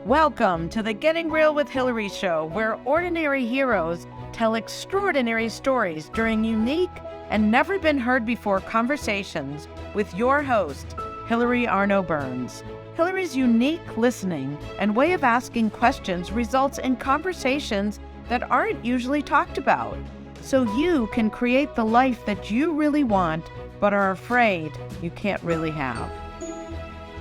Welcome to the Getting Real with Hilary show, where ordinary heroes tell extraordinary stories during unique and never been heard before conversations with your host, Hilary Arno Burns. Hilary's unique listening and way of asking questions results in conversations that aren't usually talked about, so you can create the life that you really want but are afraid you can't really have.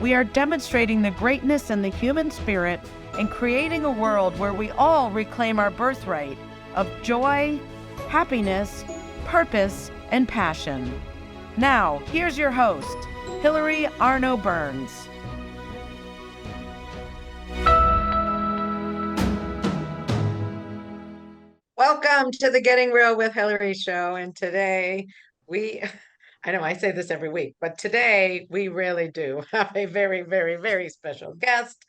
We are demonstrating the greatness in the human spirit and creating a world where we all reclaim our birthright of joy, happiness, purpose, and passion. Now, here's your host, Hilary Arno Burns. Welcome to the Getting Real with Hilary show. And today I know I say this every week, but today we really do have a very, very, very special guest.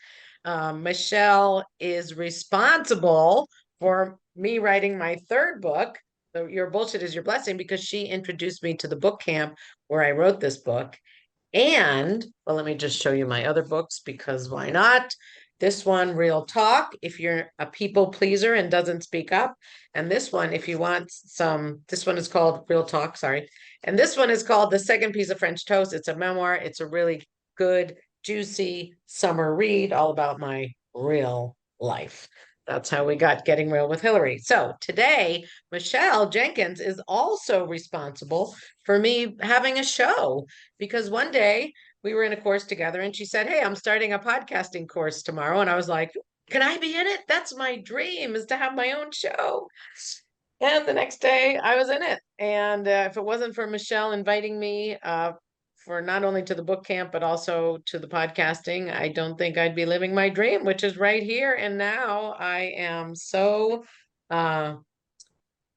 Michelle is responsible for me writing my third book, Your Bullshit is Your Blessing, because she introduced me to the book camp where I wrote this book. And, well, let me just show you my other books, because why not? This one, Real Talk, if you're a people pleaser and doesn't speak up. And this one, if you want this one is called Real Talk, sorry. And this one is called The Second Piece of French Toast. It's a memoir. It's a really good, juicy summer read all about my real life. That's how we got Getting Real with Hilary. So today, Michelle Jenkins is also responsible for me having a show, because one day we were in a course together and she said, "Hey, I'm starting a podcasting course tomorrow." And I was like, "Can I be in it? That's my dream, is to have my own show." And the next day I was in it. And if it wasn't for Michelle inviting me for not only to the book camp, but also to the podcasting, I don't think I'd be living my dream, which is right here. And now I am so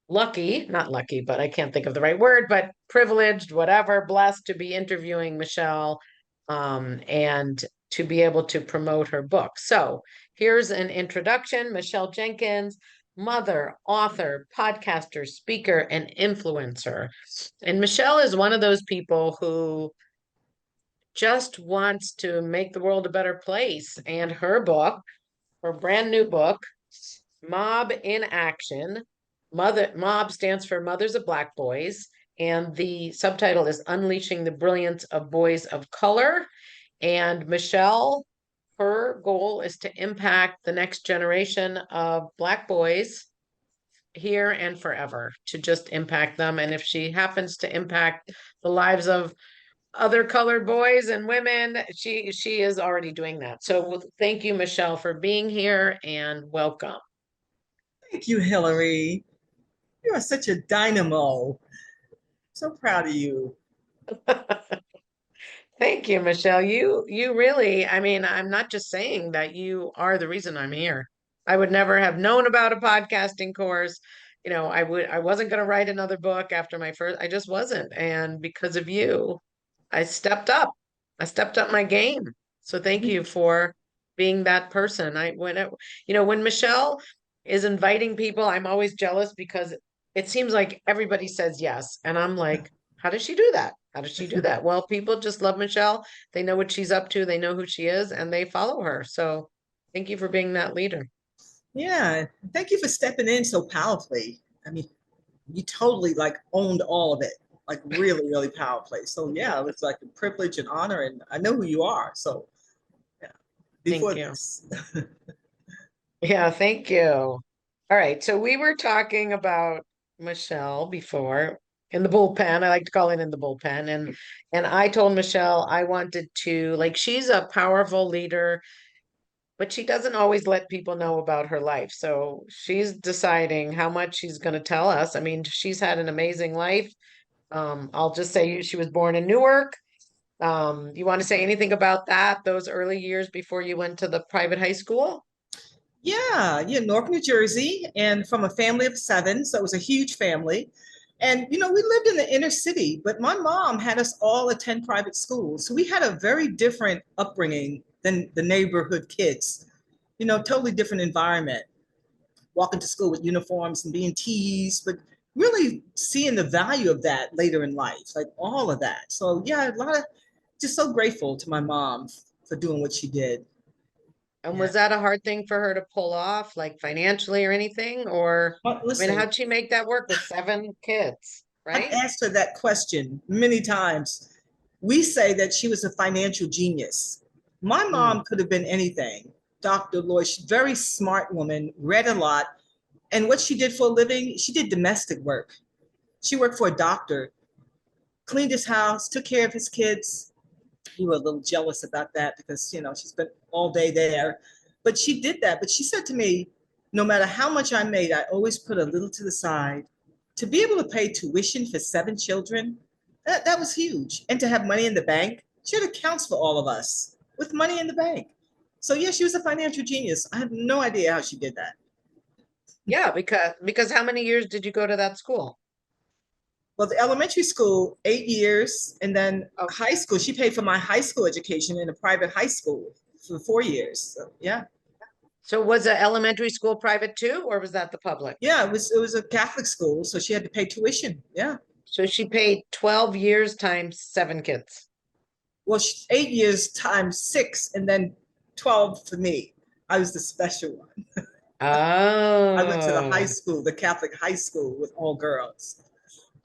lucky, not lucky, but I can't think of the right word, but privileged, whatever, blessed to be interviewing Michelle and to be able to promote her book. So here's an introduction. Michelle Jenkins, mother, author, podcaster, speaker, and influencer. And Michelle is one of those people who just wants to make the world a better place. And her book, her brand new book, MOBB in Action. MOBB stands for Mothers of Black Boys, and the subtitle is Unleashing the Brilliance of Boys of Color. And Michelle, her goal is to impact the next generation of Black boys here and forever, to just impact them. And if she happens to impact the lives of other colored boys and women, she is already doing that. So thank you, Michelle, for being here, and welcome. Thank you, Hilary. You are such a dynamo. So proud of you. Thank you, Michelle. You really, I mean, I'm not just saying that, you are the reason I'm here. I would never have known about a podcasting course. You know, I wasn't going to write another book after my first, I just wasn't. And because of you, I stepped up. I stepped up my game. So thank you for being that person. When Michelle is inviting people, I'm always jealous because it seems like everybody says yes. And I'm like, how does she do that? How does she do that? Well, people just love Michelle. They know what she's up to. They know who she is, and they follow her. So thank you for being that leader. Yeah, thank you for stepping in so powerfully. I mean, you totally like owned all of it, like really, really powerfully. So yeah, it's like a privilege and honor, and I know who you are. So yeah, before Thank you. this. Yeah, thank you. All right. So we were talking about Michelle before in the bullpen. I like to call it in the bullpen. And I told Michelle I wanted to, like, she's a powerful leader, but she doesn't always let people know about her life. So she's deciding how much she's going to tell us. I mean, she's had an amazing life. I'll just say she was born in Newark. You want to say anything about that, those early years before you went to the private high school? Yeah, Newark, New Jersey, and from a family of seven, so it was a huge family. And we lived in the inner city, but my mom had us all attend private schools. So we had a very different upbringing than the neighborhood kids. Totally different environment. Walking to school with uniforms and being teased, but really seeing the value of that later in life, like all of that. So yeah, just so grateful to my mom for doing what she did. And Yeah. was that a hard thing for her to pull off, like financially or anything? Or, But I mean, listen, how'd she make that work with seven kids, I've right? asked her that question many times. We say that she was a financial genius. My Mm. mom could have been anything. Dr. Lloyd, she's a very smart woman, read a lot. And what she did for a living, she did domestic work. She worked for a doctor, cleaned his house, took care of his kids. We were a little jealous about that because, she spent all day there. But she did that. But she said to me, no matter how much I made, I always put a little to the side. To be able to pay tuition for seven children, that was huge. And to have money in the bank, she had accounts for all of us with money in the bank. So yeah, she was a financial genius. I have no idea how she did that. Yeah, because how many years did you go to that school? Well, the elementary school, 8 years, and then Oh, high school, she paid for my high school education in a private high school for 4 years. So yeah. so was the elementary school private too, or was that the public? Yeah, it was a Catholic school, so she had to pay tuition. Yeah. So she paid 12 years times seven kids. Well, 8 years times six, and then 12 for me. I was the special one. I went to the high Oh, school, the Catholic high school with all girls.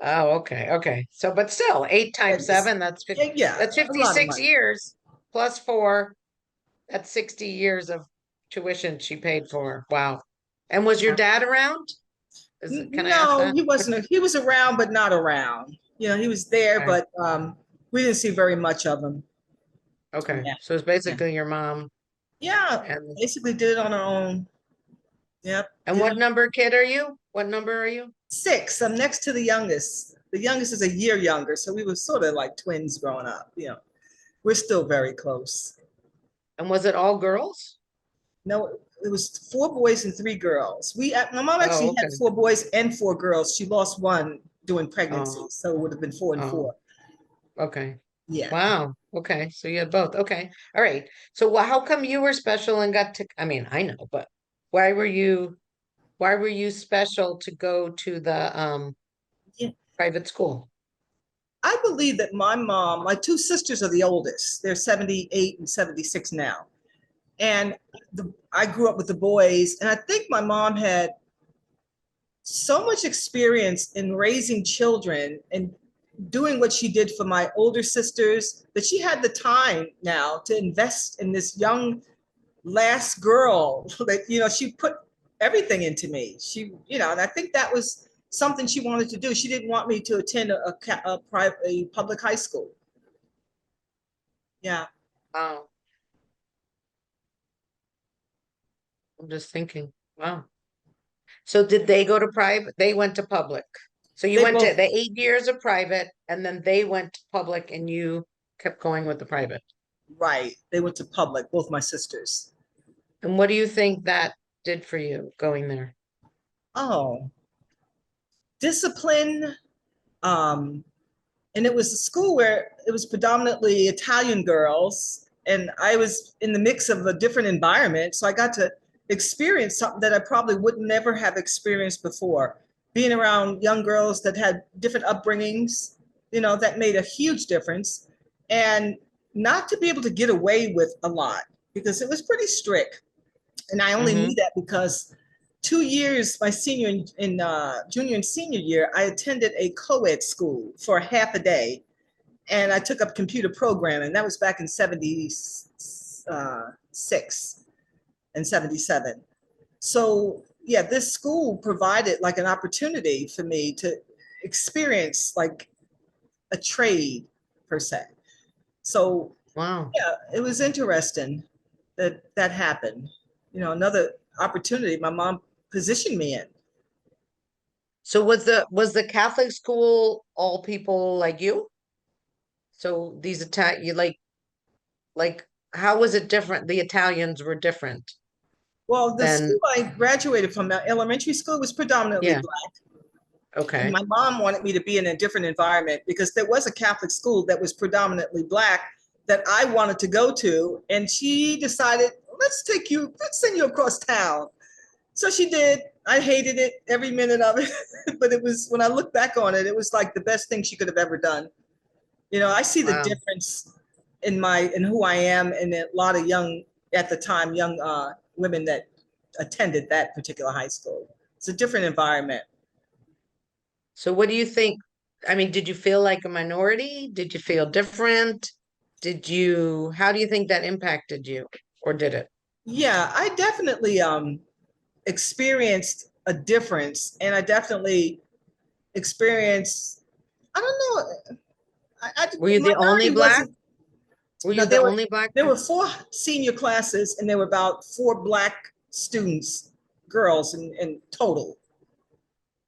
oh, okay, okay. So, but still, eight And times seven, that's yeah, yeah, that's a lot of 56 money. years plus four. That's 60 years of tuition she paid for. Wow. And was your Yeah. dad around? Can I ask No, that? he wasn't. He was around, but not around. He was there, Okay. but we didn't see very much of him. Okay. Yeah, So it's yeah, basically your mom yeah. and Basically, did it on our own. Yep, did what it. number kid are you? What number are you? Six. I'm next to the youngest. The youngest is a year younger, so we were sort of like twins growing up. We're still very close. And was it all girls? No, it was four boys and three girls. My mom Oh, actually had okay. four boys and four girls. She lost one during pregnancy, Oh, so it would have been four and oh, four. okay. Yeah. Wow. Okay. So you had both. Okay. All right. So how come you were special and got to, I mean, I know, but why were you, why were you special to go to the Yeah. private school? I believe that my two sisters are the oldest. They're 78 and 76 now. And I grew up with the boys, and I think my mom had so much experience in raising children and doing what she did for my older sisters that she had the time now to invest in this young last girl that she put everything into me. And I think that was something she wanted to do. She didn't want me to attend a public high school. Yeah. Wow. I'm just thinking. Wow. So did they go to private? They went to public. So you They went to both the 8 years of private and then they went to public and you kept going with the private. Right. They went to public, both my sisters. And what do you think that did for you going there? Oh, discipline. Um, and it was a school where it was predominantly Italian girls, and I was in the mix of a different environment, so I got to experience something that I probably would never have experienced before. Being around young girls that had different upbringings, that made a huge difference, and not to be able to get away with a lot because it was pretty strict. And I only knew Mm-hmm. that because 2 years, my junior and senior year, I attended a co-ed school for half a day, and I took up computer programming. That was back in 76 and 77. So yeah, this school provided like an opportunity for me to experience like a trade per se. So Wow. yeah, it was interesting that that happened. Another opportunity my mom positioned me in. So was the Catholic school all people like you? So these Italian you like how was it different? The Italians were different Well, the school than I graduated from, elementary school, was predominantly yeah, Black. And okay. my mom wanted me to be in a different environment because there was a Catholic school that was predominantly Black that I wanted to go to. And she decided, let's send you across town. So she did. I hated it, every minute of it. But it was, when I look back on it, it was like the best thing she could have ever done. I see the Wow. difference in who I am and a lot of young at the time, young women that attended that particular high school. It's a different environment. So what do you think? I mean, did you feel like a minority? Did you feel different? How do you think that impacted you? Or did it? Yeah, I definitely experienced a difference, and I definitely experienced, I don't know, Were you the only minority black? wasn't, Were no, you the only black there were four senior classes, and there were about four black students, girls in total.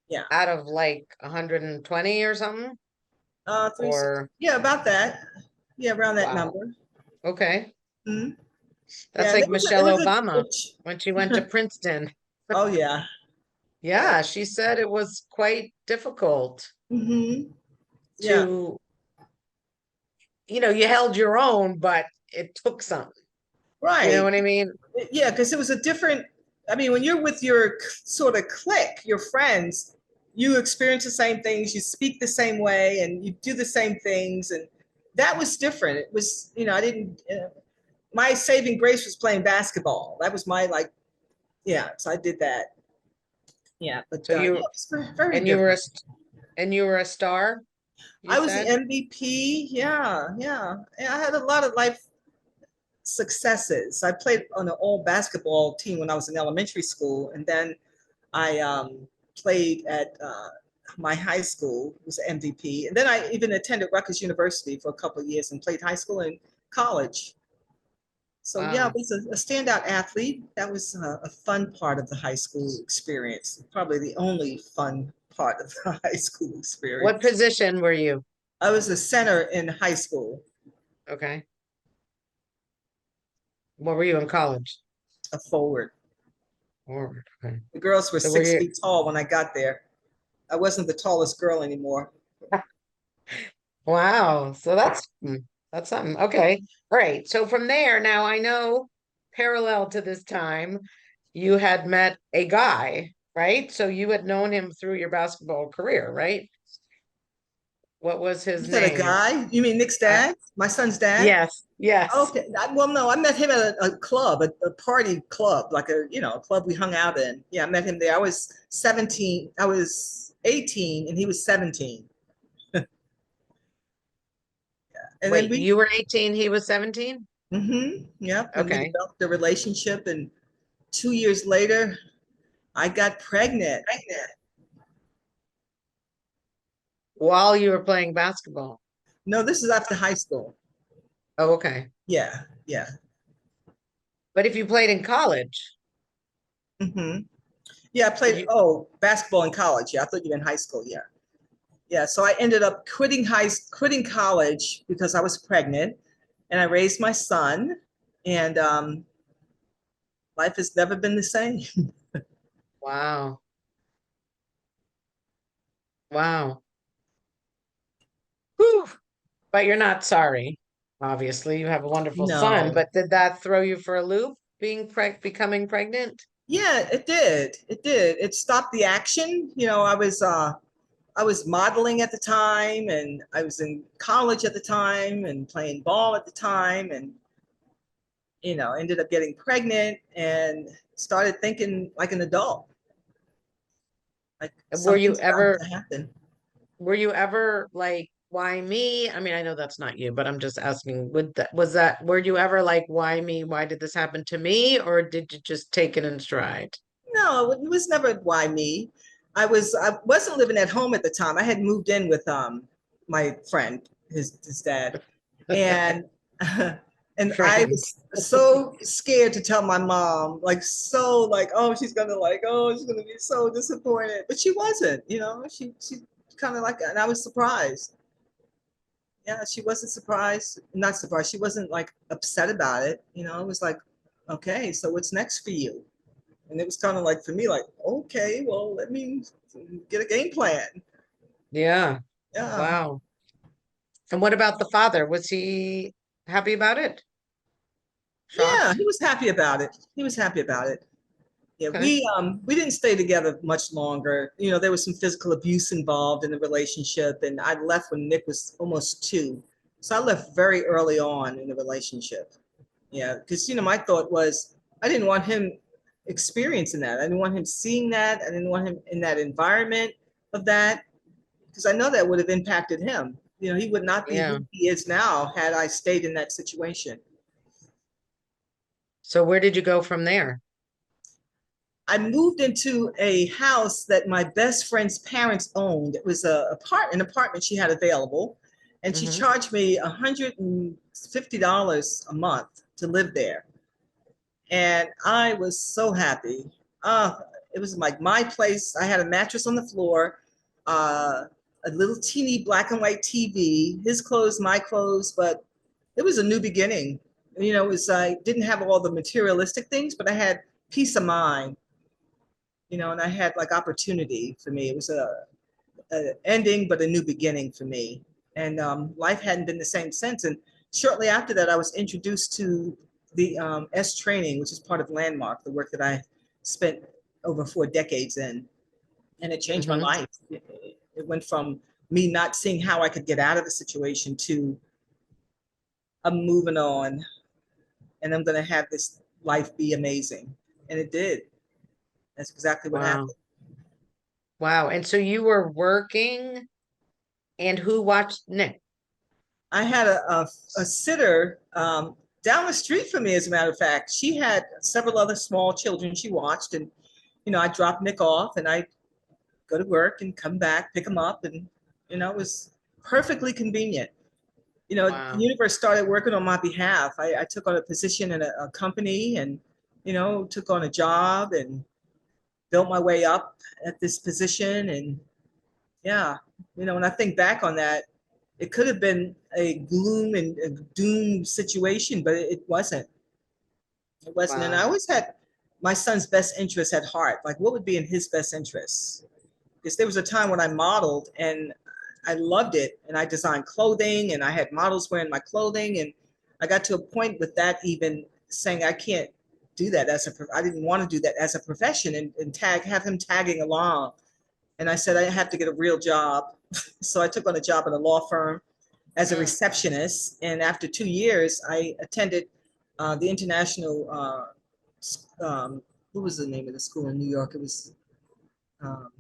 Yeah. out of like 120 or something? Three, Or yeah, about that. Yeah, around that wow. number. Okay. Mhm. That's Yeah, and like it Michelle was Obama when she went to Princeton. oh yeah. Yeah, she said it was quite difficult Hmm. Yeah, to, you held your own, but it took something. You know right. what I mean? Yeah, because it was a different, I mean, when you're with your sort of clique, your friends, you experience the same things, you speak the same way, and you do the same things. And that was different. It was, I didn't, my saving grace was playing basketball. That was my, like, yeah, so I did that. Yeah, but So yeah, it you was very and you were different. and you were a star, you I was the said? MVP. Yeah, yeah. And I had a lot of life successes. I played on an all basketball team when I was in elementary school, and then I played at my high school, was MVP, and then I even attended Rutgers University for a couple of years and played high school and college. So yeah, I Wow. was a standout athlete. That was a fun part of the high school experience. Probably the only fun part of the high school What experience. position were you? I was a center in high school, Okay. What were you in college? a forward. Forward. Okay. The girls were So were 6 feet tall when I got there. I wasn't the tallest girl anymore. wow. So that's something. Okay. All right. So from there, now I know parallel to this time, you had met a guy, right? So you had known him through your basketball career, right? What was You his said a name? guy? You mean Nick's Uh, dad? My son's dad? yes, yes. Okay. Well, no, I met him at a club, a party club, like a club we hung out in. Yeah, I met him there. I was 17. I was 18 and he was 17. And then Wait, we, you were 18, he was 17? yep. And we Okay. developed a relationship. And 2 years later, I got pregnant. While you were playing basketball. No, this is after high school. Oh, okay. Yeah, yeah. But if you played in college, hmm Yeah, I did played, you? oh, basketball in college. Yeah, I thought you meant high school. Yeah. Yeah, so I ended up quitting college because I was pregnant, and I raised my son, and life has never been the same. Wow. Wow. Whew. But you're not sorry. Obviously, you have a wonderful son, No. but did that throw you for a loop becoming pregnant? Yeah, it did. It did. It stopped the action. I was modeling at the time, and I was in college at the time and playing ball at the time, and ended up getting pregnant and started thinking like an adult. Like Were you something's bound ever to happen. were you ever like, why me? I mean, I know that's not you, but I'm just asking, were you ever like, why me? Why did this happen to me? Or did you just take it in stride? No, it was never why me. I wasn't living at home at the time. I had moved in with my friend, his dad, and and I Friend. was so scared to tell my mom, like so like oh she's gonna be so disappointed, but she wasn't. She kind of like, and I was surprised. Yeah, she wasn't surprised, not surprised. She wasn't like upset about it. It was like, okay, so what's next for you? And it was kind of like for me, like, okay, well, let me get a game plan. Yeah. Yeah. Wow. And what about the father? Was he happy about it? Yeah, he Shocked? was happy about it. He was happy about it. Yeah, Okay. we didn't stay together much longer. There was some physical abuse involved in the relationship, and I left when Nick was almost 2. So I left very early on in the relationship. Yeah, because my thought was I didn't want him experiencing that. I didn't want him seeing that. I didn't want him in that environment of that because I know that would have impacted him. He would not be Yeah. who he is now had I stayed in that situation. So where did you go from there? I moved into a house that my best friend's parents owned. It was an apartment she had available, and she Hmm. charged me $150 a month to live there. And I was so happy. Uh, it was like my place. I had a mattress on the floor, a little teeny black and white TV, his clothes, my clothes, but it was a new beginning. It was I didn't have all the materialistic things, but I had peace of mind, and I had like opportunity for me. It was a ending, but a new beginning for me. And life hadn't been the same since. And shortly after that, I was introduced to the S training, which is part of Landmark, the work that I spent over 4 decades in. And it changed my Hmm. life. It went from me not seeing how I could get out of the situation to I'm moving on and I'm going to have this life be amazing. And it did. That's exactly what Wow. happened. Wow. And so you were working and who watched Nick? I had a sitter down the street from me, as a matter of fact. She had several other small children she watched, and I dropped Nick off, and I go to work and come back, pick him up, and it was perfectly convenient. The Wow. universe started working on my behalf. I took on a position in a company, and took on a job and built my way up at this position, and yeah, when I think back on that, it could have been a gloom and a doom situation, but it wasn't. It wasn't. And I Wow. always had my son's best interest at heart. Like, what would be in his best interest? Because there was a time when I modeled and I loved it, and I designed clothing, and I had models wearing my clothing, and I got to a point with that even saying I can't do that I didn't want to do that as a profession, and have him tagging along. And I said I have to get a real job. So I took on a job at a law firm as a Mm. receptionist. And after 2 years, I attended the international, what was the name of the school in New York? Um,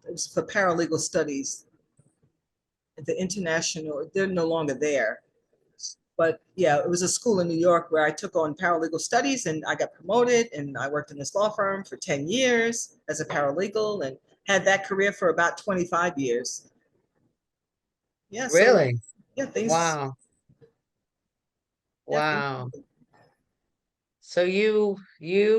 it was for paralegal studies. The international, they're no longer there. But yeah, it was a school in New York where I took on paralegal studies, and I got promoted, and I worked in this law firm for 10 years as a paralegal and had that career for about 25 years. Yeah, so Really? yeah, things, Wow. yeah, Wow. So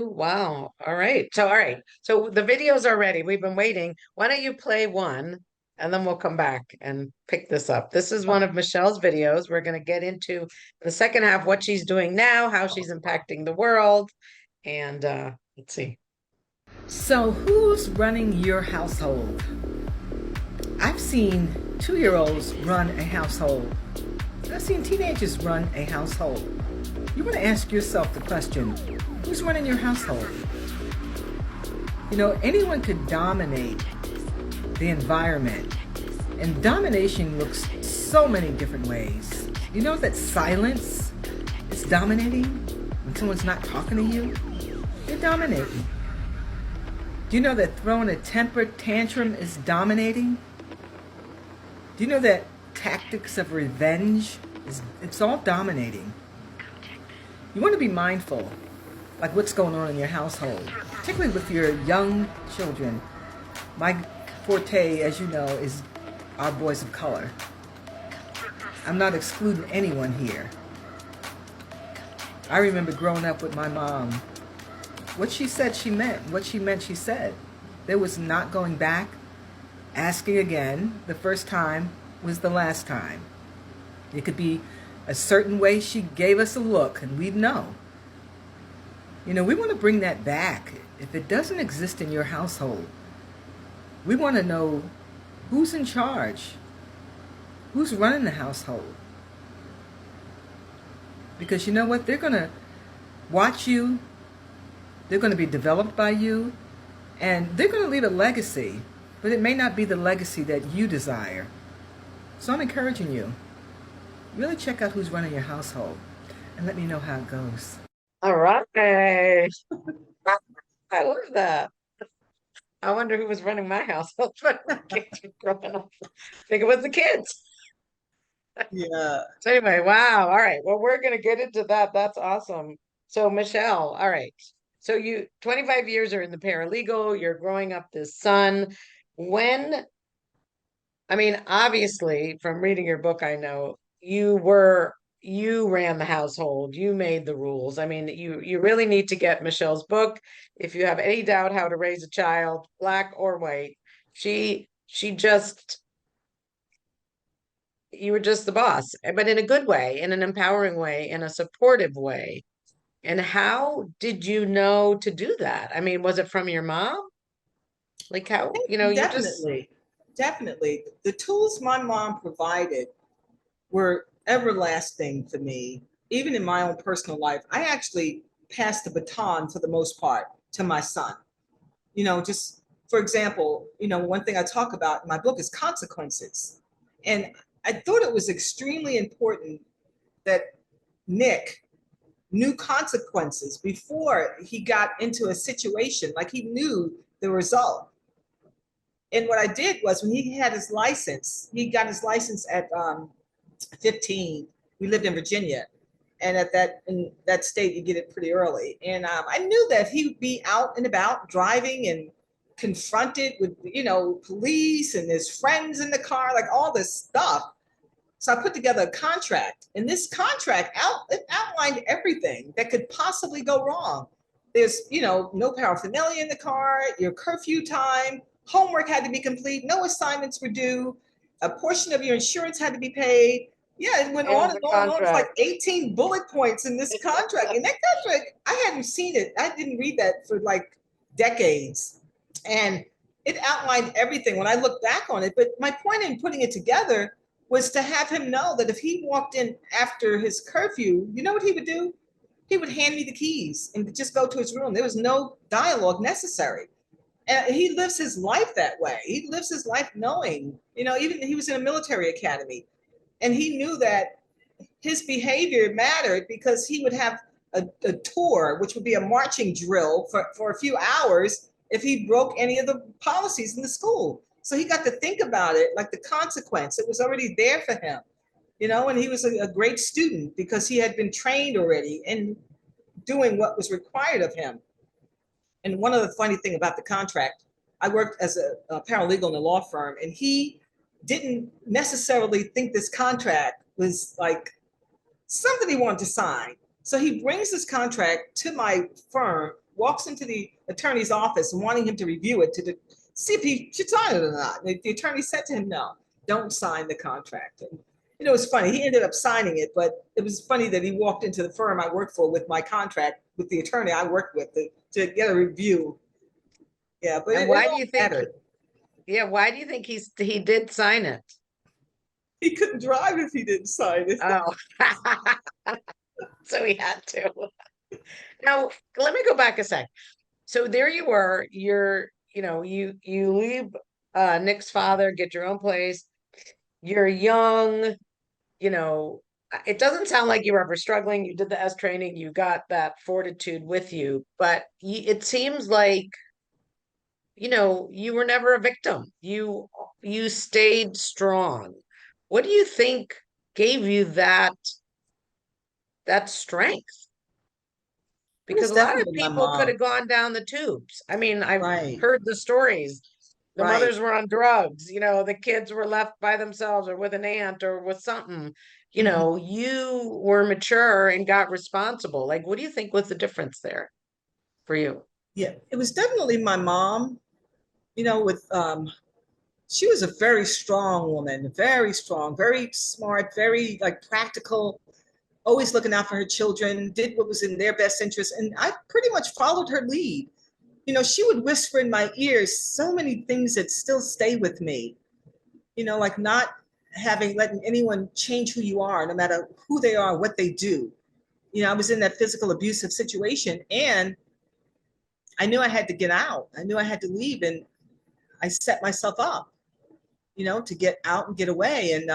wow. All right. So, all right. So the videos are ready. We've been waiting. Why don't you play one and then we'll come back and pick this up. This is one of Michelle's videos. We're going to get into the second half, what she's doing now, how she's impacting the world. And let's see. So, who's running your household? I've seen 2-year-olds run a household. I've seen teenagers run a household. You want to ask yourself the question, who's running your household? Anyone could dominate the environment. And domination looks so many different ways. You know that silence is dominating? When someone's not talking to you, they're dominating. Do you know that throwing a temper tantrum is dominating? Do you know that tactics of revenge it's all dominating? You want to be mindful, like what's going on in your household, particularly with your young children. My forte, as you know, is our boys of color. I'm not excluding anyone here. I remember growing up with my mom. What she said, she meant. What she meant, she said. There was not going back, asking again. The first time was the last time. It could be a certain way she gave us a look, and we'd know. We want to bring that back. If it doesn't exist in your household, we want to know who's in charge, who's running the household. Because you know what? They're going to watch you. They're going to be developed by you, and they're going to leave a legacy, but it may not be the legacy that you desire. So I'm encouraging you, really check out who's running your household. and let me know how it goes. All right. I love that. I wonder who was running my household when my kids were growing up. I think it was the kids. Yeah. So anyway, wow. All right. Well, we're gonna get into that. That's awesome. So Michelle, all right. So you 25 years are in the paralegal, you're growing up this son. When, I mean, obviously from reading your book, I know you ran the household, you made the rules. I mean, you really need to get Michelle's book. If you have any doubt how to raise a child, black or white, she just you were just the boss, but in a good way, in an empowering way, in a supportive way. And how did you know to do that? I mean, was it from your mom? Like how, you just, Definitely, definitely. The tools my mom provided were everlasting for me, even in my own personal life. I actually passed the baton for the most part to my son. Just for example, one thing I talk about in my book is consequences. And I thought it was extremely important that Nick knew consequences before he got into a situation, like he knew the result. And what I did was when he had his license, he got his license at 15. We lived in Virginia. And in that state, you get it pretty early. And I knew that he would be out and about driving and confronted with, police and his friends in the car, like all this stuff. So I put together a contract, and this contract it outlined everything that could possibly go wrong. There's, no paraphernalia in the car, your curfew time, homework had to be complete, no assignments were due, a portion of your insurance had to be paid. Yeah, it went on and and the on and on. It's like contract. 18 bullet points in this contract. And that contract, I hadn't seen it. I didn't read that for like decades. And it outlined everything when I look back on it. But my point in putting it together was to have him know that if he walked in after his curfew, you know what he would do? He would hand me the keys and just go to his room. There was no dialogue necessary. And he lives his life that way. He lives his life knowing, even he was in a military academy, and he knew that his behavior mattered because he would have a tour, which would be a marching drill for a few hours if he broke any of the policies in the school. So he got to think about it, like the consequence. It was already there for him, and he was a great student because he had been trained already in doing what was required of him. And one other funny thing about the contract, I worked as a paralegal in a law firm, and he didn't necessarily think this contract was like something he wanted to sign. So he brings this contract to my firm, walks into the attorney's office and wanting him to review it to see if he should sign it or not. And the attorney said to him, no, don't sign the contract. And it was funny. He ended up signing it, but it was funny that he walked into the firm I worked for with my contract with the attorney I worked with to get a review. Yeah, but And why do all you think, mattered. yeah, why do you think he did sign it? He couldn't drive if he didn't sign it. Oh, so he had to. Now, let me go back a sec. So there you were, you leave Nick's father, get your own place. You're young, you know, it doesn't sound like you were ever struggling. You did the S training, you got that fortitude with you, but it seems like, you were never a victim. You stayed strong. What do you think gave you that strength? It Because was a lot of definitely my people could mom. have gone down the tubes. I mean, I've Right, heard the stories. The right. mothers were on drugs, the kids were left by themselves or with an aunt or with something. Mhm. You were mature and got responsible. Like, what do you think was the difference there for you? Yeah, it was definitely my mom. With she was a very strong woman, very strong, very smart, very like practical, always looking out for her children, did what was in their best interest. And I pretty much followed her lead. She would whisper in my ears so many things that still stay with me, like not letting anyone change who you are, no matter who they are, what they do. I was in that physical abusive situation, and I knew I had to get out. I knew I had to leave, and I set myself up, to get out and get away. And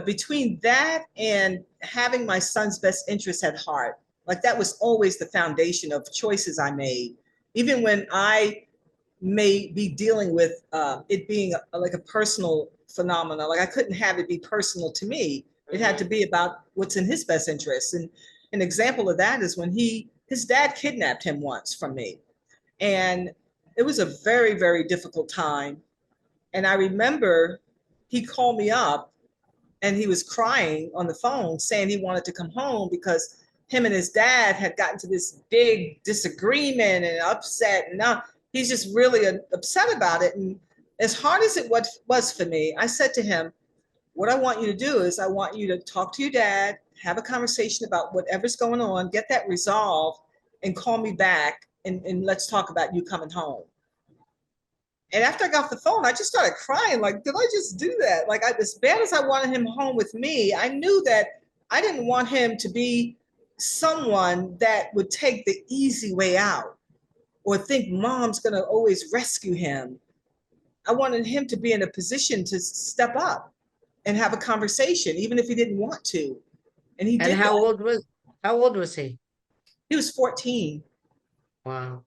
between that and having my son's best interests at heart. Like that was always the foundation of choices I made. Even when I may be dealing with it being like a personal phenomena, like I couldn't have it be personal to me. It had to be about what's in his best interest. And an example of that is when his dad kidnapped him once from me. And it was a very, very difficult time. And I remember he called me up and he was crying on the phone saying he wanted to come home because him and his dad had gotten to this big disagreement and upset. And now he's just really upset about it. And as hard as it was for me, I said to him, what I want you to do is I want you to talk to your dad, have a conversation about whatever's going on, get that resolved, and call me back and let's talk about you coming home. And after I got off the phone, I just started crying. Like, did I just do that? Like, as bad as I wanted him home with me, I knew that I didn't want him to be someone that would take the easy way out or think mom's going to always rescue him. I wanted him to be in a position to step up and have a conversation, even if he didn't want to. And he did. And how old was he? He was 14. Wow.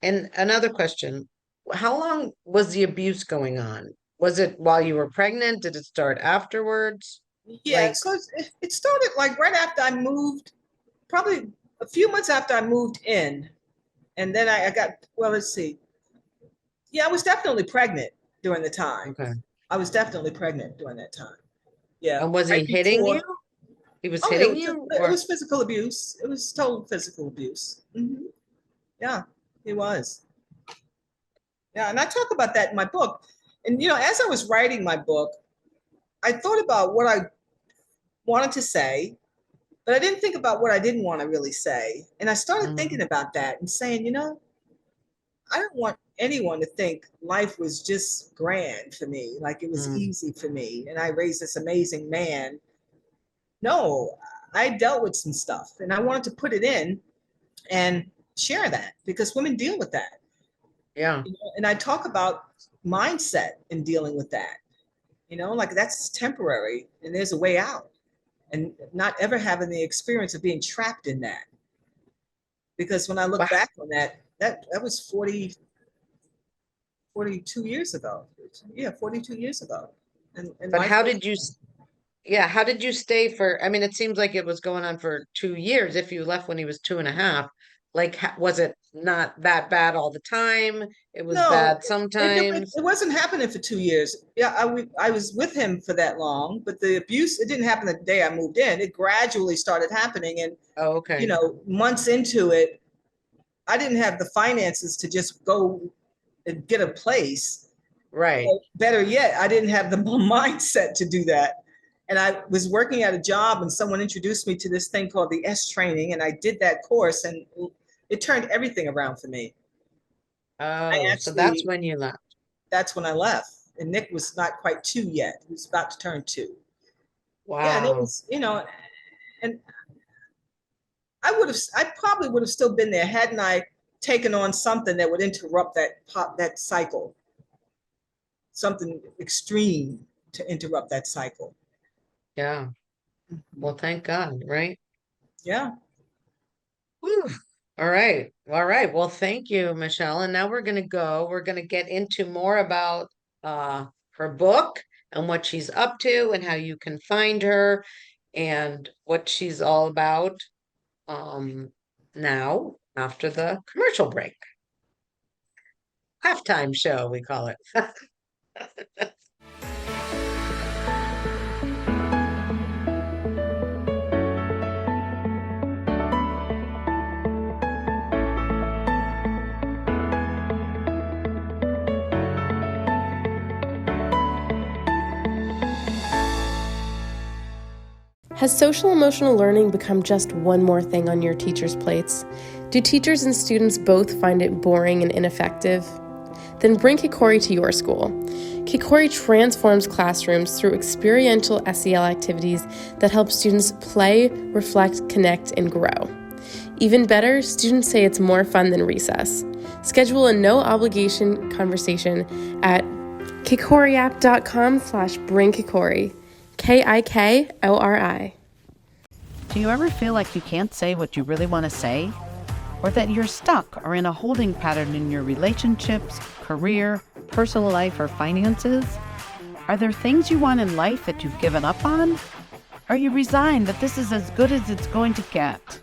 And another question, how long was the abuse going on? Was it while you were pregnant? Did it start afterwards? Yeah, Like, so it started like right after I moved, probably a few months after I moved in. And then I got, well, let's see. Yeah, I was definitely pregnant during the time. okay. I was definitely pregnant during that time. Yeah. And was he right hitting before- you? He was Oh, hitting you? It Or was physical abuse. It was total physical abuse. Mhm. Yeah, it was. Yeah, and I talk about that in my book. And, as I was writing my book, I thought about what I wanted to say, but I didn't think about what I didn't want to really say. And I started thinking about that and saying, I don't want anyone to think life was just grand for me, like it was easy for me. And I raised this amazing man. No, I dealt with some stuff and I wanted to put it in and share that because women deal with that. yeah. And I talk about mindset in dealing with that, like that's temporary and there's a way out and not ever having the experience of being trapped in that. Because when I look Wow. back on that was 42 years ago. Yeah, 42 years ago. And But how did you stay for, I mean, it seems like it was going on for 2 years if you left when he was 2.5. Like, was it not that bad all the time? It was bad sometimes. It wasn't happening for 2 years. Yeah, I was with him for that long, but the abuse, it didn't happen the day I moved in. It gradually started happening. And, Oh, okay. months into it, I didn't have the finances to just go and get a place. Right. Or better yet, I didn't have the mindset to do that. And I was working at a job and someone introduced me to this thing called the S training. And I did that course and it turned everything around for me. Oh, so that's when you left. That's when I left. And Nick was not quite 2 yet. He was about to turn 2. Wow. Yeah, and it was, and I probably would have still been there hadn't I taken on something that would interrupt that cycle. Something extreme to interrupt that cycle. Yeah. Well, thank God, right? Yeah. Whew. All right. All right. Well, thank you, Michelle. And now we're going to get into more about her book and what she's up to and how you can find her and what she's all about now after the commercial break. Halftime show, we call it. Has social-emotional learning become just one more thing on your teachers' plates? Do teachers and students both find it boring and ineffective? Then bring Kikori to your school. Kikori transforms classrooms through experiential SEL activities that help students play, reflect, connect, and grow. Even better, students say it's more fun than recess. Schedule a no-obligation conversation at kikoriapp.com/bringkikori. KIKORI. Do you ever feel like you can't say what you really want to say? Or that you're stuck or in a holding pattern in your relationships, career, personal life, or finances? Are there things you want in life that you've given up on? Are you resigned that this is as good as it's going to get?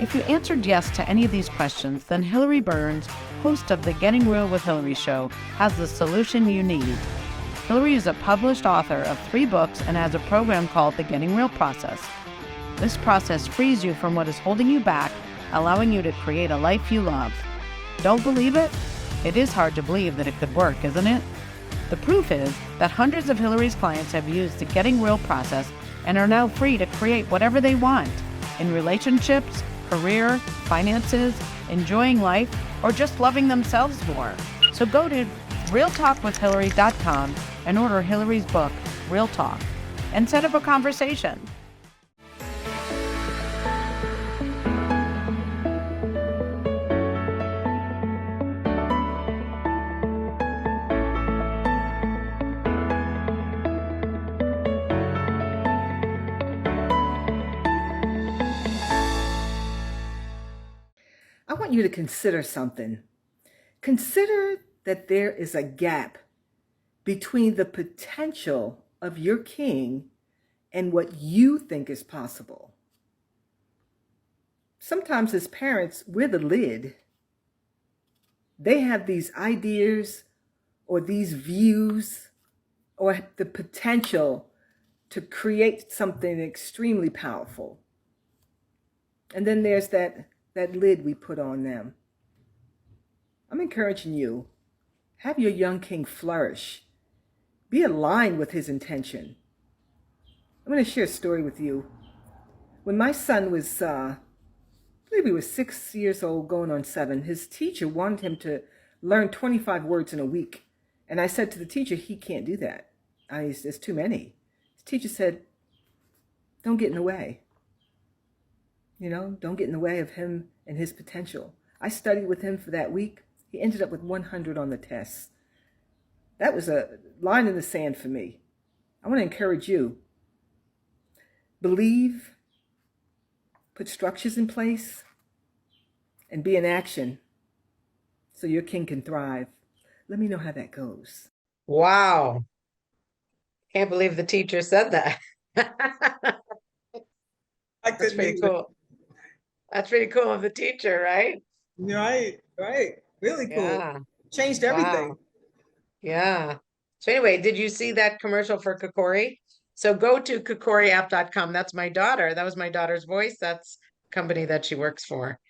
If you answered yes to any of these questions, then Hilary Burns, host of the Getting Real with Hilary show, has the solution you need. Hilary is a published author of 3 books and has a program called the Getting Real Process. This process frees you from what is holding you back, allowing you to create a life you love. Don't believe it? It is hard to believe that it could work, isn't it? The proof is that hundreds of Hilary's clients have used the Getting Real process and are now free to create whatever they want in relationships, career, finances, enjoying life, or just loving themselves more. So go to realtalkwithhilary.com and order Hilary's book, Real Talk, and set up a conversation. I want you to consider something. Consider that there is a gap between the potential of your king and what you think is possible. Sometimes as parents, we're the lid. They have these ideas or these views or the potential to create something extremely powerful. And then there's that lid we put on them. I'm encouraging you, have your young king flourish. Be aligned with his intention. I'm going to share a story with you. When my son was, I believe he was 6 years old, going on 7, his teacher wanted him to learn 25 words in a week. And I said to the teacher, he can't do that. There's too many. His teacher said, don't get in the way. Don't get in the way of him and his potential. I studied with him for that week. He ended up with 100 on the test. That was a line in the sand for me. I want to encourage you. Believe, put structures in place, and be in action so your king can thrive. Let me know how that goes. Wow. Can't believe the teacher said that. That's pretty cool. That's pretty cool of the teacher, right? Right. Really cool. Yeah. Changed everything. Wow. Yeah. So anyway, did you see that commercial for Kokori? So go to kokoriapp.com. That's my daughter. That was my daughter's voice. That's the company that she works for.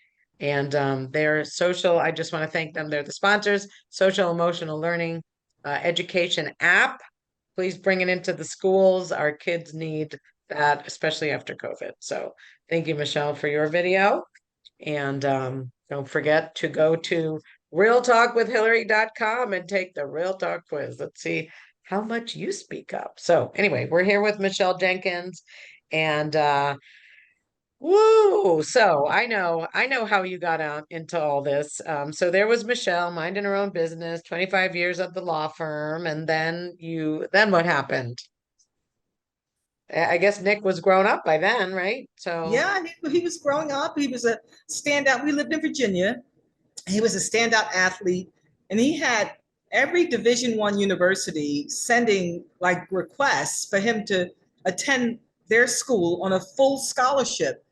And they're social. I just want to thank them. They're the sponsors, social emotional learning education app. Please bring it into the schools. Our kids need that, especially after COVID. So thank you, Michelle, for your video. And don't forget to go to realtalkwithhilary.com and take the Real Talk quiz. Let's see how much you speak up. So anyway, we're here with Michelle Jenkins, and woo! So I know how you got out into all this. So there was Michelle minding her own business, 25 years at the law firm, and then what happened? I guess Nick was grown up by then, right? So yeah, he was growing up. He was a standout. We lived in Virginia. He was a standout athlete, and he had every Division I university sending requests for him to attend their school on a full scholarship.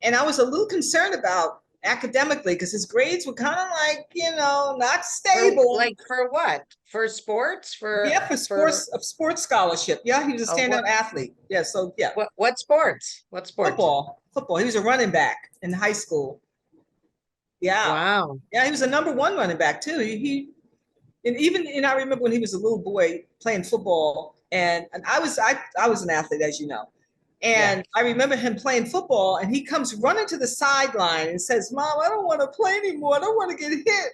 And I was a little concerned about academically because his grades were kind of not stable. For what? For sports? For sports, a sports scholarship. Yeah, he was a standout athlete. Yeah, so yeah. What sports? What sports? Football. He was a running back in high school. Yeah. Wow. Yeah, he was a number 1 running back too. I remember when he was a little boy playing football, and I was an athlete, as you know. And I remember him playing football, and he comes running to the sideline and says, "Mom, I don't want to play anymore. I don't want to get hit."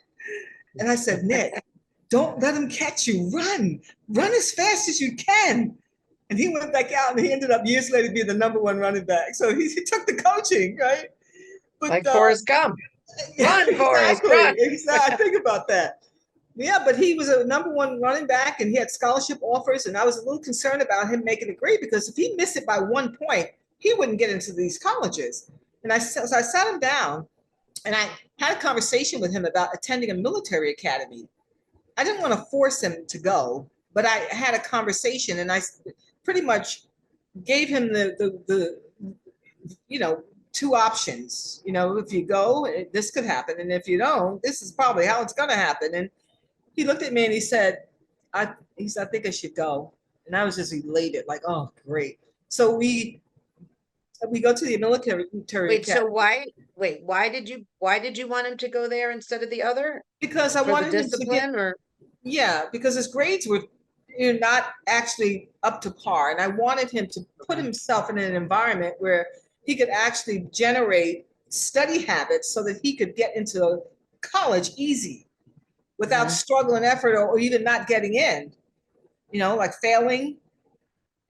And I said, "Nick, don't let him catch you. Run as fast as you can." And he went back out, and he ended up years later being the number 1 running back. So he took the coaching, right? But, Forrest Gump. Run, Forrest, run. Exactly. Think about that. Yeah, but he was a number one running back and he had scholarship offers. And I was a little concerned about him making a grade because if he missed it by 1 point, he wouldn't get into these colleges. And so I sat him down and I had a conversation with him about attending a military academy. I didn't want to force him to go, but I had a conversation and I pretty much gave him the two options. If you go, this could happen. And if you don't, this is probably how it's going to happen. And he looked at me and he said, I think I should go. And I was just elated, like, oh, great. So we go to the military. Wait, so why did you want him to go there instead of the other? Because I For the wanted him to discipline, or yeah, because his grades were not actually up to par. And I wanted him to put himself in an environment where he could actually generate study habits so that he could get into college easy without struggle and effort or even not getting in, like failing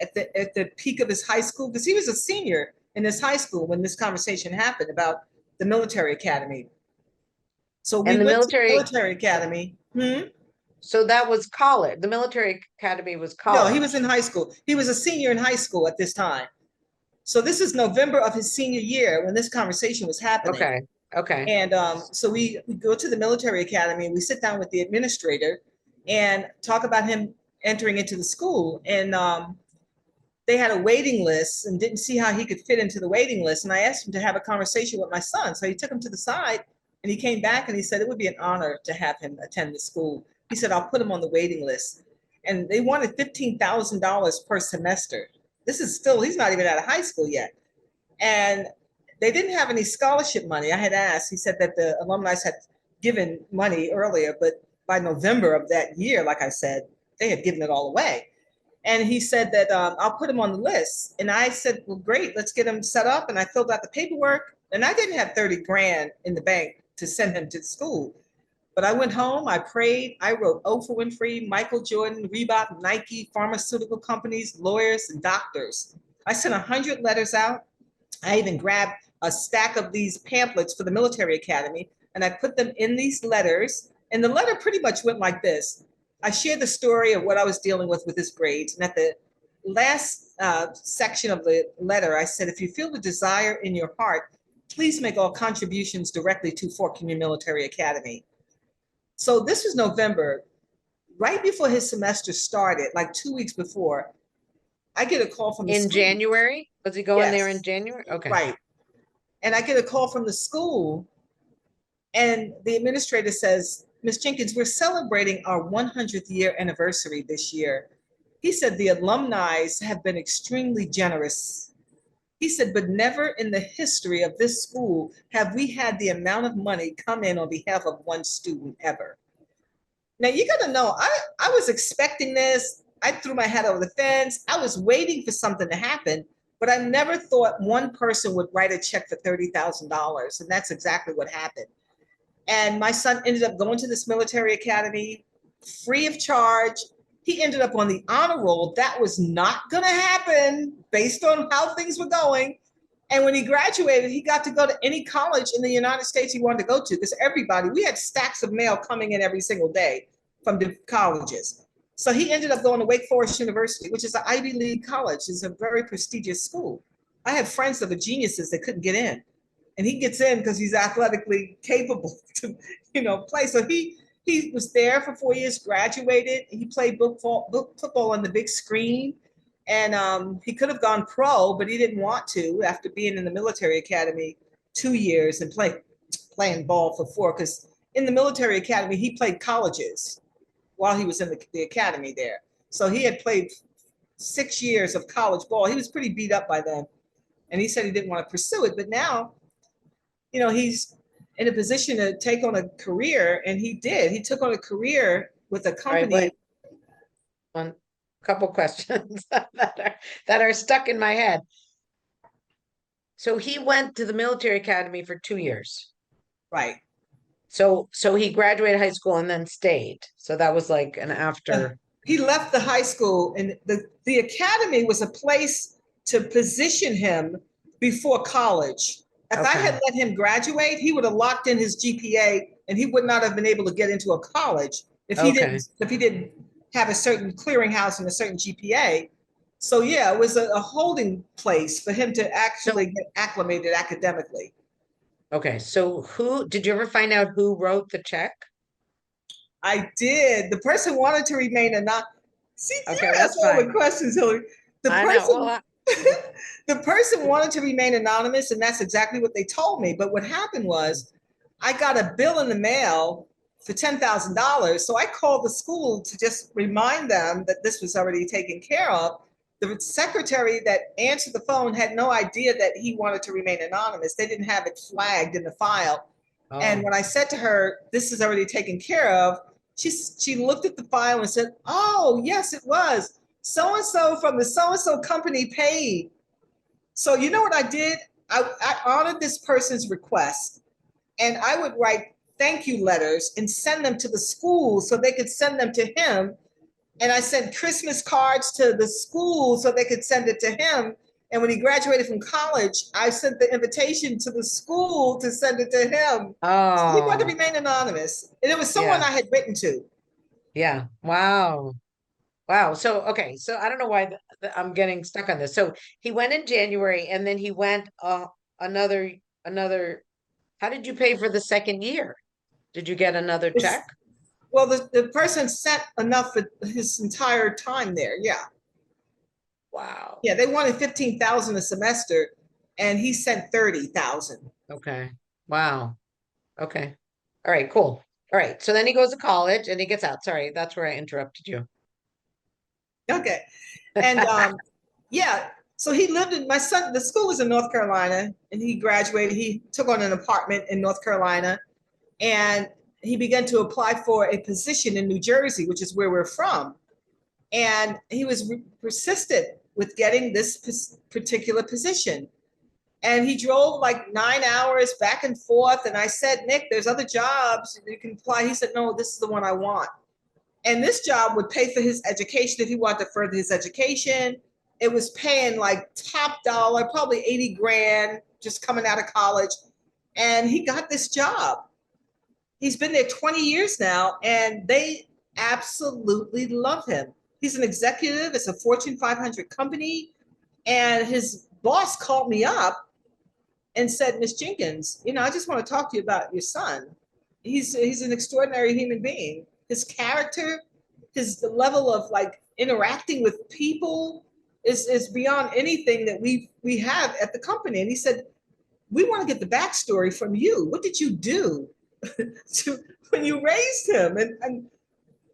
at the peak of his high school. Because he was a senior in his high school when this conversation happened about the military academy. So we And the went to the military- military academy. so that was college. The military academy was college. No, he was in high school. He was a senior in high school at this time. So this is November of his senior year when this conversation was happening. Okay. And so we go to the military academy and we sit down with the administrator and talk about him entering into the school. And they had a waiting list and didn't see how he could fit into the waiting list. And I asked him to have a conversation with my son. So he took him to the side and he came back and he said it would be an honor to have him attend the school. He said, I'll put him on the waiting list. And they wanted $15,000 per semester. This is still, he's not even out of high school yet. And they didn't have any scholarship money. I had asked, he said that the alumni had given money earlier, but by November of that year, like I said, they had given it all away. And he said that I'll put him on the list. And I said, well, great, let's get him set up. And I filled out the paperwork and I didn't have 30 grand in the bank to send him to school. But I went home, I prayed, I wrote Oprah Winfrey, Michael Jordan, Reebok, Nike, pharmaceutical companies, lawyers, and doctors. I sent 100 letters out. I even grabbed a stack of these pamphlets for the military academy, and I put them in these letters. And the letter pretty much went like this. I shared the story of what I was dealing with his grades. And at the last section of the letter, I said, if you feel the desire in your heart, please make all contributions directly to Fort Union Military Academy. So this was November, right before his semester started, like 2 weeks before. I get a call from the In school. January? Was he going there Yes. in January? Okay. Right. And I get a call from the school and the administrator says, Ms. Jenkins, we're celebrating our 100th year anniversary this year. He said the alumni have been extremely generous. He said, but never in the history of this school have we had the amount of money come in on behalf of one student ever. Now you gotta know, I was expecting this. I threw my head over the fence. I was waiting for something to happen, but I never thought one person would write a check for $30,000. And that's exactly what happened. And my son ended up going to this military academy free of charge. He ended up on the honor roll. That was not going to happen based on how things were going. And when he graduated, he got to go to any college in the United States he wanted to go to, because we had stacks of mail coming in every single day from the colleges. So he ended up going to Wake Forest University, which is an Ivy League college. It's a very prestigious school. I had friends that were geniuses that couldn't get in. And he gets in because he's athletically capable to, play. So he was there for 4 years, graduated. He played football on the big screen. And he could have gone pro, but he didn't want to after being in the military academy 2 years and playing ball for 4. Because in the military academy, he played colleges while he was in the academy there. So he had played 6 years of college ball. He was pretty beat up by then. And he said he didn't want to pursue it. But now, he's in a position to take on a career, and he did. He took on a career with a company. Right, one couple questions that are stuck in my head. So he went to the military academy for 2 years. Right. So he graduated high school and then stayed. So that was like an after. He left the high school, and the academy was a place to position him before college. If I had let him graduate, he would have locked in his GPA and he would not have been able to get into a college Okay. if he didn't have a certain clearinghouse and a certain GPA. So yeah, it was a holding place for him to So, actually get acclimated academically. okay. So who did you ever find out who wrote the check? I did. The person wanted to remain anonymous. See, you Okay, ask that's all the fine. questions, Hilary. The I know. Well, person, the person wanted to remain anonymous, and that's exactly what they told me. But what happened was, I got a bill in the mail for $10,000. So I called the school to just remind them that this was already taken care of. The secretary that answered the phone had no idea that he wanted to remain anonymous. They didn't have it flagged in the file. And oh, when I said to her, this is already taken care of, she looked at the file and said, oh, yes, it was. So-and-so from the so-and-so company paid. So you know what I did? I honored this person's request, and I would write thank you letters and send them to the school so they could send them to him. And I sent Christmas cards to the school so they could send it to him. And when he graduated from college, I sent the invitation to the school to send it to him. He wanted to oh, remain anonymous. And it was someone yeah, I had written to. yeah. Wow. Wow. So, okay. So I don't know why I'm getting stuck on this. So he went in January and then he went another another. How did you pay for the second year? Did you get another It's, check? well, the person sent enough for his entire time there. Yeah. Wow. Yeah. They wanted 15,000 a semester, and he sent 30,000. Okay. Wow. Okay. All right, cool. All right. So then he goes to college and he gets out. Sorry, that's where I interrupted you. Okay. And yeah, so he lived in my son, the school was in North Carolina, and he graduated. He took on an apartment in North Carolina, and he began to apply for a position in New Jersey, which is where we're from. And he was persistent with getting this particular position. And he drove like 9 hours back and forth. And I said, Nick, there's other jobs you can apply. He said, no, this is the one I want. And this job would pay for his education if he wanted to further his education. It was paying like top dollar, probably 80 grand just coming out of college. And he got this job. He's been there 20 years now, and they absolutely love him. He's an executive, it's a Fortune 500 company. And his boss called me up and said, Miss Jenkins, I just want to talk to you about your son. He's an extraordinary human being. His character, his level of like interacting with people is beyond anything that we have at the company. And he said, we want to get the backstory from you. What did you do to when you raised him? And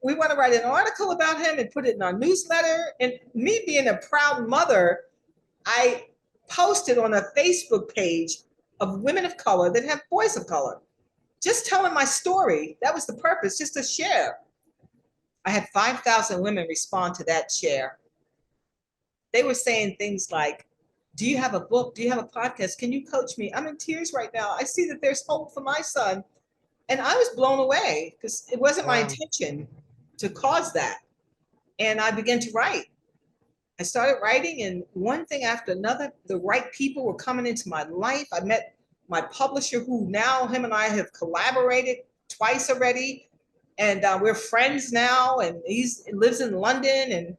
we want to write an article about him and put it in our newsletter. And me being a proud mother, I posted on a Facebook page of women of color that have boys of color, just telling my story. That was the purpose, just to share. I had 5,000 women respond to that share. They were saying things like, do you have a book? Do you have a podcast? Can you coach me? I'm in tears right now. I see that there's hope for my son. And I was blown away because it wasn't my Wow. intention to cause that. And I began to write. I started writing, and one thing after another, the right people were coming into my life. I met my publisher, who now him and I have collaborated twice already, and we're friends now. And he lives in London,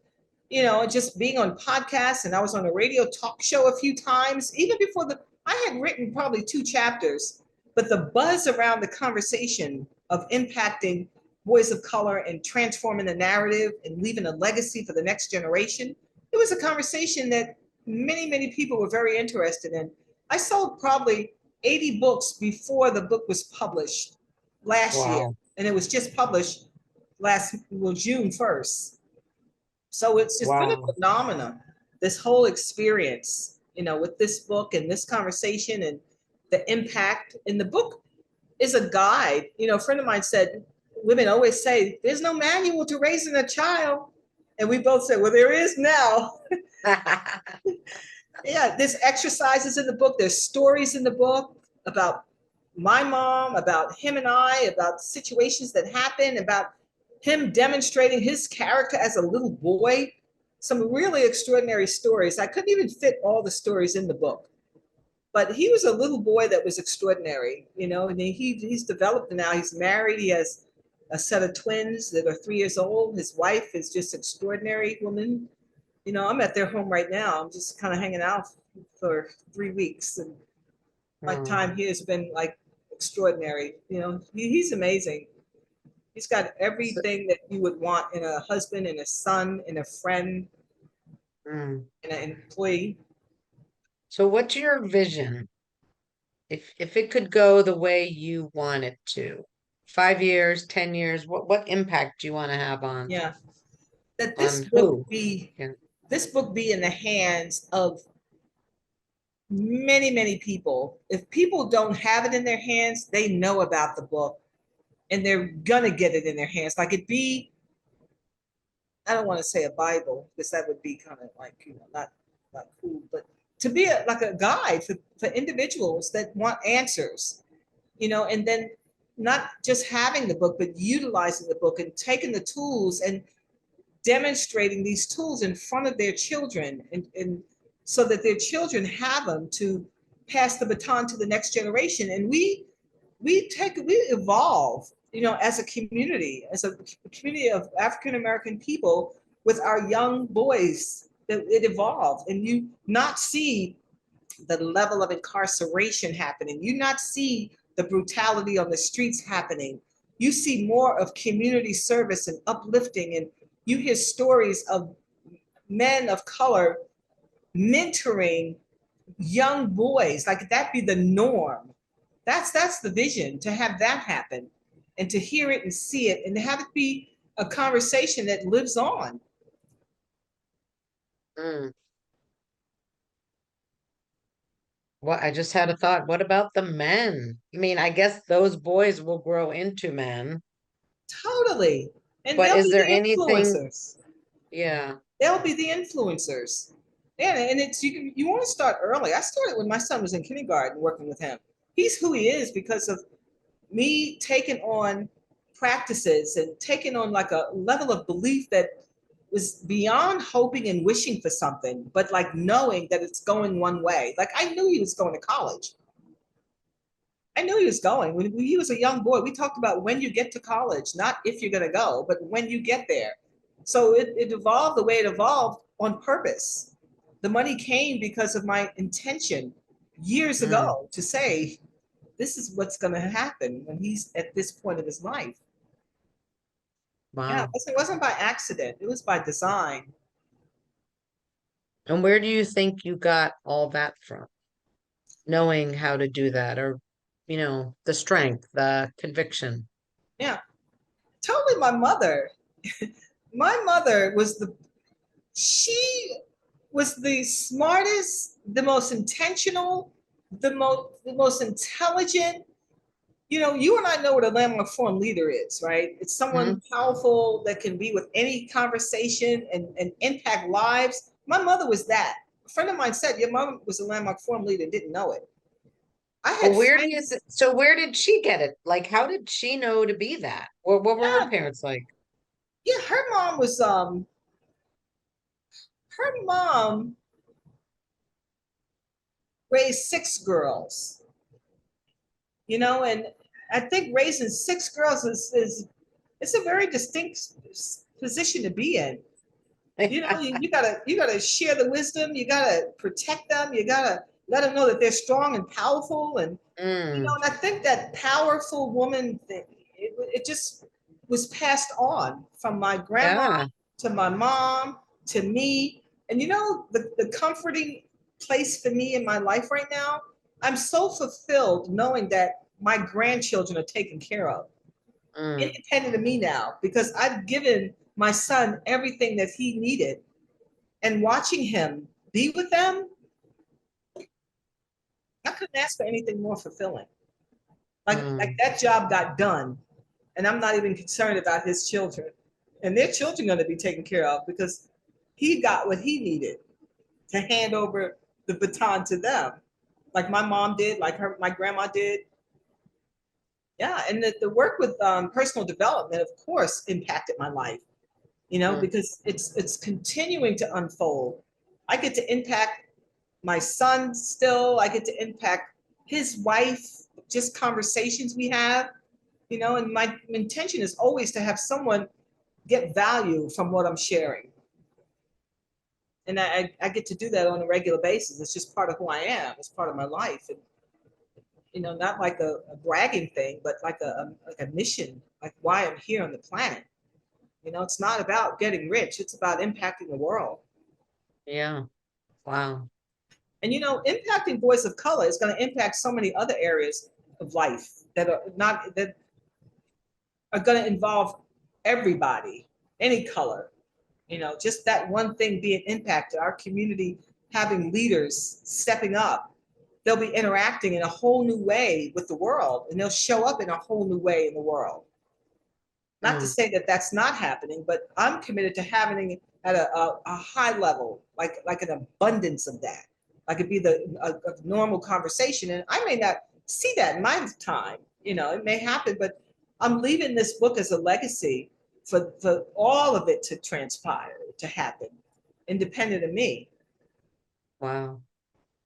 and just being on podcasts. And I was on a radio talk show a few times, even before I had written probably 2 chapters, but the buzz around the conversation of impacting boys of color and transforming the narrative and leaving a legacy for the next generation. It was a conversation that many, many people were very interested in. I sold probably 80 books before the book was published last year, Wow. and it was just published June 1st. So it's just been a Wow. phenomenon, this whole experience, with this book and this conversation and the impact. And the book is a guide. A friend of mine said, women always say, there's no manual to raising a child. And we both said, well, there is now. Yeah, there's exercises in the book. There's stories in the book about my mom, about him and I, about situations that happened, about him demonstrating his character as a little boy. Some really extraordinary stories. I couldn't even fit all the stories in the book. But he was a little boy that was extraordinary, and he's developed now. He's married. He has a set of twins that are 3 years old. His wife is just extraordinary woman. You know, I'm at their home right now. I'm just kind of hanging out for 3 weeks, and my Mm. time here has been like extraordinary. You know, he's amazing. He's got So, everything that you would want in a husband and a son and a friend mm. and an employee. So what's your vision? If it could go the way you want it to, 5 years, 10 years, what impact do you want to have Yeah, that on who? Yeah. this book be in the hands of many people. If people don't have it in their hands, they know about the book and they're gonna get it in their hands. Like it be, I don't want to say a Bible because that would be kind of like, you know, not cool, but to be like a guide for individuals that want answers, you know, and then not just having the book, but utilizing the book and taking the tools and demonstrating these tools in front of their children, and so that their children have them to pass the baton to the next generation. And we evolve, you know, as a community, as a community of African American people with our young boys, that it evolved. And you not see the level of incarceration happening, you not see the brutality on the streets happening. You see more of community service and uplifting, and you hear stories of men of color mentoring young boys. Like that be the norm. That's the vision, to have that happen and to hear it and see it and have it be a conversation that lives on. Mm. Well, I just had a thought. What about the men? I mean, I guess those boys will grow into men, Totally. And but they'll is be there the anything? influencers. Yeah. They'll be the influencers. Yeah, and it's you want to start early. I started when my son was in kindergarten working with him. He's who he is because of me taking on practices and taking on like a level of belief that was beyond hoping and wishing for something, but like knowing that it's going one way. Like I knew he was going to college. I knew he was going. When he was a young boy, we talked about when you get to college, not if you're going to go, but when you get there. So it evolved the way it evolved on purpose. The money came because of my intention years Mm. ago to say, this is what's going to happen when he's at this point of his life. Yeah, Wow. it wasn't by accident, it was by design. And where do you think you got all that from? Knowing how to do that, or, the strength, the conviction. Yeah, totally my mother. My mother was she was the smartest, the most intentional, the most intelligent. You know, you and I know what a landmark forum leader is, right? It's Hmm. someone powerful that can be with any conversation and impact lives. My mother was that. A friend of mine said, your mom was a landmark forum leader, didn't know it. I Well, had where do you friends, so where did she get it? Like, how did she know to be that? What were her yeah, parents like? yeah, her mom raised 6 girls, you know, and I think raising 6 girls is it's a very distinct position to be in. You know, you gotta share the wisdom, you gotta protect them, you gotta let them know that they're strong and powerful. And Mm, and I think that powerful woman thing, it just was passed on from my grandma yeah. to my mom to me. And the comforting place for me in my life right now, I'm so fulfilled knowing that my grandchildren are taken care of, Mm, independent of me now, because I've given my son everything that he needed. And watching him be with them, I couldn't ask for anything more fulfilling. Like mm. that job got done, and I'm not even concerned about his children, and their children going to be taken care of because he got what he needed to hand over the baton to them, like my mom did, like my grandma did. Yeah, and the work with personal development, of course, impacted my life. Mm. Because it's continuing to unfold. I get to impact my son still. I get to impact his wife, just conversations we have. you know, and my intention is always to have someone get value from what I'm sharing. And I get to do that on a regular basis. It's just part of who I am. It's part of my life. And, you know, not like a bragging thing, but like a mission, like why I'm here on the planet. You know, it's not about getting rich. It's about impacting the world. Yeah. Wow. And, you know, impacting voice of color is going to impact so many other areas of life that are going to involve everybody, any color. You know, just that one thing being impacted, our community having leaders stepping up, they'll be interacting in a whole new way with the world, and they'll show up in a whole new way in the world. Not to say that that's not happening, but I'm committed to having it at a high level, like an abundance of that. Like it'd be a normal conversation, and I may not see that in my time. You know, it may happen, but I'm leaving this book as a legacy for all of it to transpire, to happen, independent of me. Wow.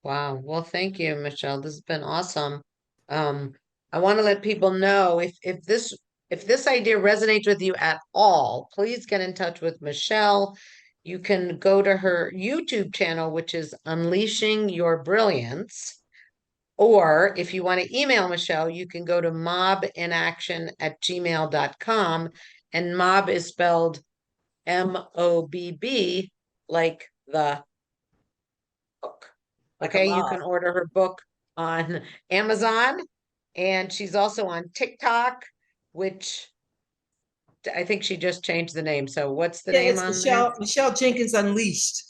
Wow. Well, thank you, Michelle. This has been awesome. Um, I want to let people know if this idea resonates with you at all, please get in touch with Michelle. You can go to her YouTube channel, which is Unleashing Your Brilliance. Or if you want to email Michelle, you can go to mobbinaction@gmail.com. And mob is spelled MOBB, like the book. Like a Okay, you can mob. order her book on Amazon, and she's also on TikTok, which I think she just changed the name. So what's the Yeah, name it's on there? Michelle Jenkins Unleashed.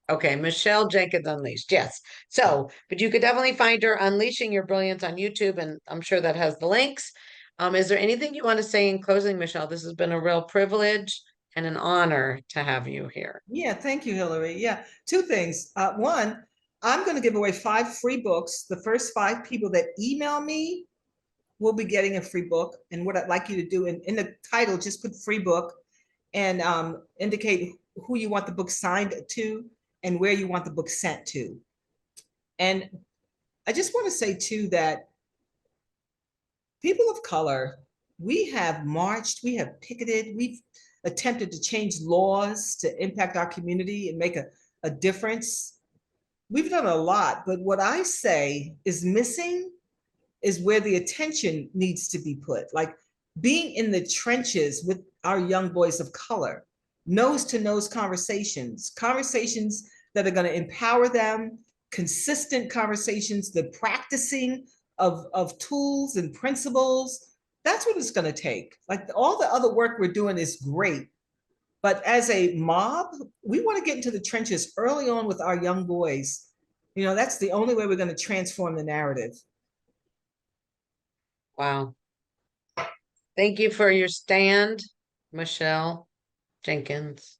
Okay, Michelle Jenkins Unleashed. Yes. So, but you could definitely find her Unleashing Your Brilliance on YouTube, and I'm sure that has the links. Is there anything you want to say in closing, Michelle? This has been a real privilege and an honor to have you here. Yeah, thank you, Hilary. Yeah, two things. One, I'm going to give away 5 free books. The first 5 people that email me will be getting a free book. And what I'd like you to do in the title, just put free book and indicate who you want the book signed to and where you want the book sent to. And I just want to say, too, that people of color, we have marched, we have picketed, we've attempted to change laws to impact our community and make a difference. We've done a lot, but what I say is missing is where the attention needs to be put. Like being in the trenches with our young boys of color, nose to nose conversations, conversations that are going to empower them, consistent conversations, the practicing of tools and principles. That's what it's going to take. Like all the other work we're doing is great. But as a mob, we want to get into the trenches early on with our young boys. You know, that's the only way we're going to transform the narrative. Wow. Thank you for your stand, Michelle Jenkins.